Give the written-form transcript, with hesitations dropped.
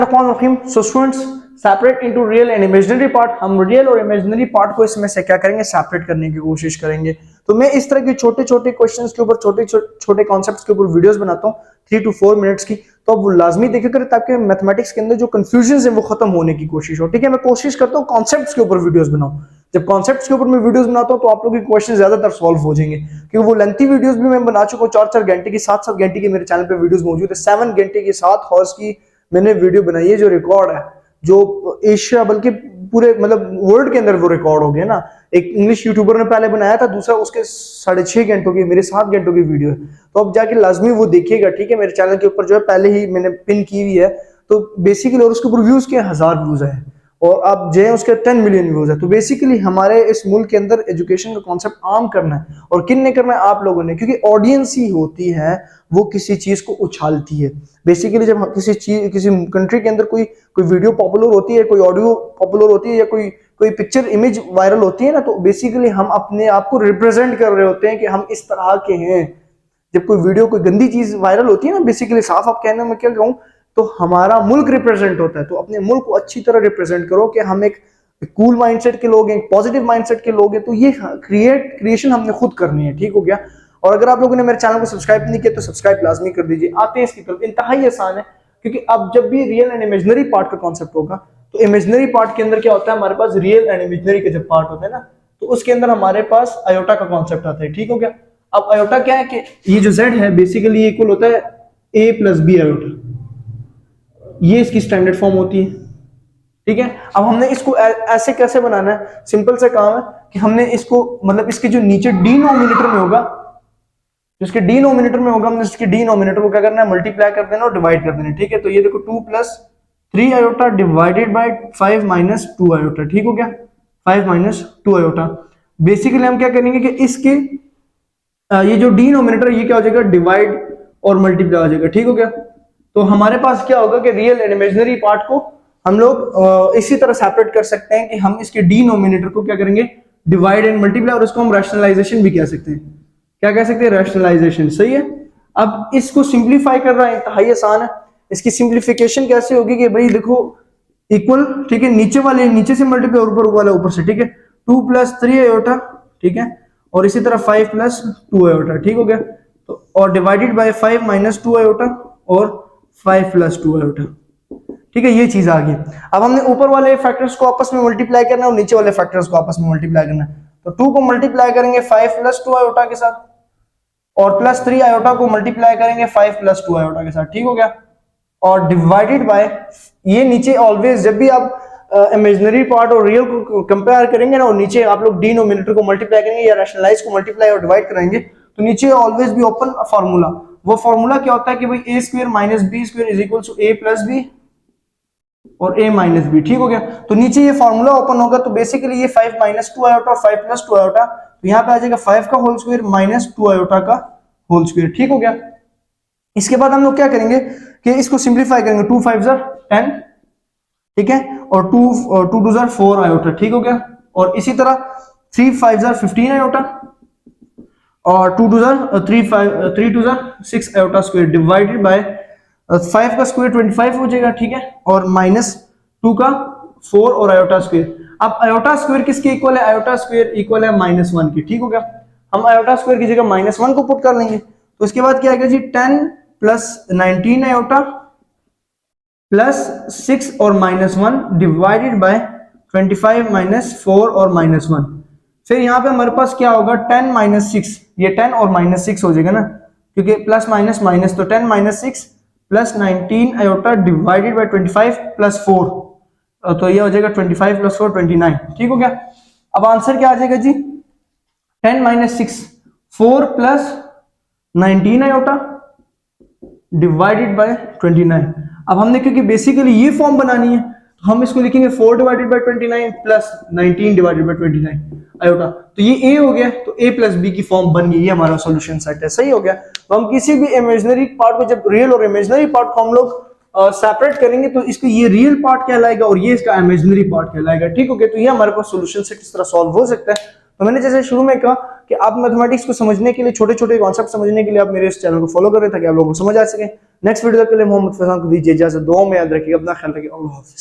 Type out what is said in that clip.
So students, separate into real and imaginary part. हम real और imaginary part को इसमें से क्या करेंगे, सेपरेट करने की कोशिश करेंगे। तो मैं इस तरह के छोटे छोटे क्वेश्चंस के ऊपर छोटे छोटे कॉन्सेप्ट्स के ऊपर वीडियोस बनाता हूँ 3 to 4 मिनट्स की। तो आप वो लाजमी देखा करें ताकि मैथमेटिक्स के अंदर जो कंफ्यूजन है वो खत्म होने की कोशिश हो। ठीक है, मैं कोशिश करता हूँ कॉन्सेप्ट्स के ऊपर वीडियोस बनाऊं। जब कॉन्सेप्ट्स के ऊपर मैं वीडियोस बनाता हूँ तो आप लोगों के क्वेश्चन ज्यादातर सॉल्व हो जाएंगे, क्योंकि वो लेंथी वीडियोस भी मैं बना चुका हूँ। 4-4 घंटे की 7-7 घंटे की मेरे चैनल पे वीडियोस मौजूद है। 7 घंटे की 7 हॉर्स की मैंने वीडियो बनाई है, जो रिकॉर्ड है, जो एशिया बल्कि पूरे मतलब वर्ल्ड के अंदर वो रिकॉर्ड हो गया ना। एक इंग्लिश यूट्यूबर ने पहले बनाया था, दूसरा उसके 6.5 घंटों की, मेरे 7 घंटों की वीडियो है। तो अब जाके लाजमी वो देखिएगा। ठीक है, मेरे चैनल के ऊपर जो है पहले ही मैंने पिन की हुई है। तो बेसिकली, और उसके ऊपर व्यूज के 1000 व्यूज है, और अब जो है उसके 10 मिलियन व्यूज है। तो बेसिकली हमारे इस मुल्क के अंदर एजुकेशन का कॉन्सेप्ट आम करना है, और किन ने करना है, आप लोगों ने, क्योंकि ऑडियंस ही होती है वो किसी चीज को उछालती है। बेसिकली जब किसी चीज, किसी कंट्री के अंदर कोई वीडियो पॉपुलर होती है, कोई ऑडियो पॉपुलर होती है, या कोई पिक्चर इमेज वायरल होती है ना, तो बेसिकली हम अपने आप को रिप्रेजेंट कर रहे होते हैं कि हम इस तरह के हैं। जब कोई वीडियो, कोई गंदी चीज वायरल होती है ना, बेसिकली साफ आप कहने में क्या कहूं, तो हमारा मुल्क रिप्रेजेंट होता है। तो अपने मुल्क को अच्छी तरह रिप्रेजेंट करो कि हम एक कूल माइंडसेट के लोग हैं, पॉजिटिव माइंडसेट के लोग हैं। तो ये क्रिएशन हमने खुद करनी है। ठीक हो गया। और अगर आप लोगों ने मेरे चैनल को सब्सक्राइब नहीं किया तो सब्सक्राइब लाजमी कर दीजिए। आते हैं इसकी तरफ। इंतहाई आसान है, क्योंकि अब जब भी रियल एंड इमेजिनरी पार्ट का कॉन्सेप्ट होगा, तो इमेजिनरी पार्ट के अंदर क्या होता है, हमारे पास रियल एंड इमेजिनरी के जब पार्ट होते हैं ना, तो उसके अंदर हमारे पास आयोटा का कॉन्सेप्ट आता है। ठीक हो गया। अब आयोटा क्या है कि ये जो z है बेसिकली इक्वल होता है a प्लस बी आयोटा। ये इसकी स्टैंडर्ड फॉर्म होती है। ठीक है, अब हमने इसको ऐसे कैसे बनाना है, सिंपल सा काम है कि हमने इसको, मतलब इसके जो नीचे डिनोमिनेटर में होगा, जिसके डिनोमिनेटर में होगा, हमने इसके डिनोमिनेटर को क्या करना है, मल्टीप्लाई कर देना और डिवाइड कर देना। ठीक है, तो ये देखो 2 plus 3 iota divided by 5 minus 2 iota. ठीक हो गया, 5 माइनस 2 आयोटा। बेसिकली हम क्या करेंगे कि इसके ये जो डिनोमिनेटर है ये क्या हो जाएगा, डिवाइड और मल्टीप्लाई हो जाएगा। ठीक हो गया। तो हमारे पास क्या होगा कि रियल एंड इमेजिनरी पार्ट को हम लोग इसी तरह सेपरेट कर सकते हैं कि हम इसके डिनोमिनेटर को क्या करेंगे, डिवाइड एंड मल्टीप्लाई, और इसको हम रैशनलाइजेशन भी कह सकते हैं। क्या कह सकते हैं, रैशनलाइजेशन। सही है। अब इसको सिंप्लीफाई कर रहा है, इंतहाई आसान है। इसकी सिंप्लीफिकेशन कैसे होगी कि भाई देखो इक्वल, ठीक है, नीचे वाले नीचे से मल्टीप्लाई और ऊपर वाला ऊपर से। ठीक है, 2 प्लस 3 आयोटा। ठीक है, और इसी तरह 5 प्लस 2 आयोटा। ठीक हो गया। तो और डिवाइडेड बाय 5 माइनस 2 आयोटा और 5 प्लस 2 आयोटा। ठीक है, ये चीज आ गई। अब हमने ऊपर वाले फैक्टर्स को आपस में मल्टीप्लाई करना है और नीचे वाले फैक्टर्स को आपस में मल्टीप्लाई करना है। तो 2 को मल्टीप्लाई करेंगे 5 प्लस 2 आयोटा के साथ, और प्लस 3 आयोटा को मल्टीप्लाई करेंगे 5 प्लस 2 आयोटा के साथ। ठीक हो गया। और डिवाइडेड बाय, ये नीचे ऑलवेज जब भी आप इमेजिनरी पार्ट और रियल को कंपेयर करेंगे ना, और नीचे आप लोग डिनोमिनेटर को मल्टीप्लाई करेंगे या रैशनलाइज को मल्टीप्लाई और डिवाइड करेंगे, तो नीचे ऑलवेज भी ओपन फार्मूला। वो फार्मूला क्या होता है कि भाई a square minus b square is equal to a plus b और a माइनस बी। ठीक हो गया। तो नीचे ये फार्मूला ओपन होगा। तो बेसिकली ये 5 माइनस 2 आयोटा और 5 प्लस 2 आयोटा, तो यहाँ पे आ जाएगा 5 का होल स्क्वायर माइनस 2 आयोटा का होल स्क्वायर। ठीक हो गया। इसके बाद हम लोग क्या करेंगे कि इसको सिंप्लीफाई करेंगे। 2 5 10, ठीक है, और 2 2 4 आयोटा। ठीक हो गया। और इसी तरह 3 5 15 आयोटा, और 2 2 6 आयोटा स्क्वायर डिवाइडेड बाय 5 का स्क्वायर 25 हो जाएगा। ठीक है, और माइनस 2 का 4 और आयोटा स्क्वायर। अब आयोटा स्क्वायर किसके इक्वल है, आयोटा स्क्वायर इक्वल है -1 की। ठीक हो गया। हम आयोटा स्क्वायर की जगह -1 को पुट कर लेंगे। तो इसके बाद क्या आएगा जी, 10 प्लस 19 आयोटा प्लस 6 और -1 डिवाइडेड बाय 25 माइनस 4 और -1। फिर यहाँ पे हमारे पास क्या होगा, 10 माइनस 6, ये 10 और -6 हो जाएगा ना, क्योंकि प्लस माइनस माइनस, तो 10 minus 6 plus 19 iota divided by 25 plus 4, तो ये हो जाएगा 25 प्लस 4 29। ठीक हो गया। अब आंसर क्या आ जाएगा जी, 10 minus 6 4 plus 19 iota divided by 29। अब हमने क्योंकि बेसिकली ये फॉर्म बनानी है, तो हम इसको लिखेंगे 4 divided by 29 plus 19 divided by 29 iota. तो ये a हो गया, तो a प्लस बी की फॉर्म बन गई। ये हमारा सॉल्यूशन सेट है। सही हो गया। तो हम किसी भी इमेजिनरी पार्ट को, जब रियल और इमेजिनरी पार्ट को हम लोग सेपरेट करेंगे, तो इसको ये रियल पार्ट कहलाएगा और ये इसका इमेजिनरी पार्ट कहलाएगा। ठीक हो गया। तो ये हमारे पास सॉल्यूशन सेट इस तरह सॉल्व हो सकता है। तो मैंने जैसे शुरू में कहा कि आप मैथमेटिक्स को समझने के लिए, छोटे छोटे कॉन्सेप्ट समझने के लिए आप मेरे इस चैनल को फॉलो करें ताकि आप लोगों को समझ आ सके। नेक्स्ट वीडियो तक के लिए मोहम्मद फैजान को दीजिए इजाजत, दुआ में याद रखिएगा, अपना ख्याल रखिए, अल्लाह हाफिज़।